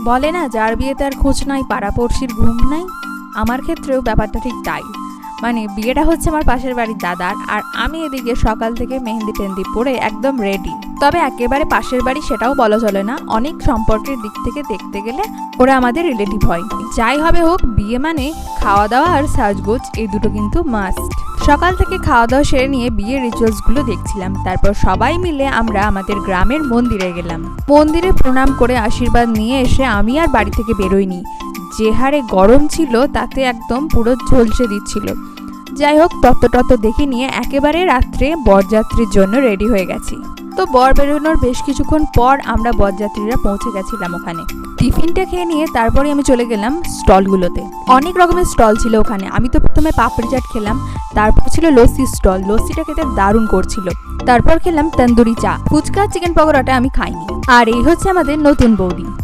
বলে না, যার বিয়েতে আর খোঁজ নাই পাড়াপড়শির ঘুম নাই। আমার ক্ষেত্রেও ব্যাপারটা ঠিক তাই। মানে বিয়েটা হচ্ছে আমার পাশের বাড়ির দাদার, আর আমি এদিকে সকাল থেকে মেহেন্দি টেন্দি পরে একদম রেডি। তবে একেবারে পাশের বাড়ি সেটাও বলা চলে না, অনেক সম্পর্কের দিক থেকে দেখতে গেলে ওরা আমাদের রিলেটিভ হয়। যাই হবে হোক, বিয়ে মানে খাওয়া দাওয়া আর সাজগোজ, এই দুটো কিন্তু মাস্ট। সকাল থেকে খাওয়া দাওয়া সেরে নিয়ে বিয়ের রিচুয়ালসগুলো দেখছিলাম। তারপর সবাই মিলে আমরা আমাদের গ্রামের মন্দিরে গেলাম। মন্দিরে প্রণাম করে আশীর্বাদ নিয়ে এসে আমি আর বাড়ি থেকে বেরোইনি। যে হারে গরম ছিল তাতে একদম পুরো ঝলসে দিচ্ছিল। যাই হোক, তত্ত্ব দেখে নিয়ে একেবারে রাত্রে বরযাত্রীর জন্য রেডি হয়ে গেছি। তো বর বেরোনোর বেশ কিছুক্ষণ পর আমরা বরযাত্রীরা পৌঁছে গেছিলাম ওখানে। টিফিনটা খেয়ে নিয়ে তারপরে আমি চলে গেলাম স্টলগুলোতে। অনেক রকমের স্টল ছিল ওখানে। আমি তো প্রথমে পাপড়ি চাট খেলাম, তারপর ছিল লস্যির স্টল। লস্যিটা খেতে দারুণ করছিল। তারপর খেলাম তন্দুরি চা। ফুচকা চিকেন পকোড়াটা আমি খাইনি। আর এই হচ্ছে আমাদের নতুন বৌদি।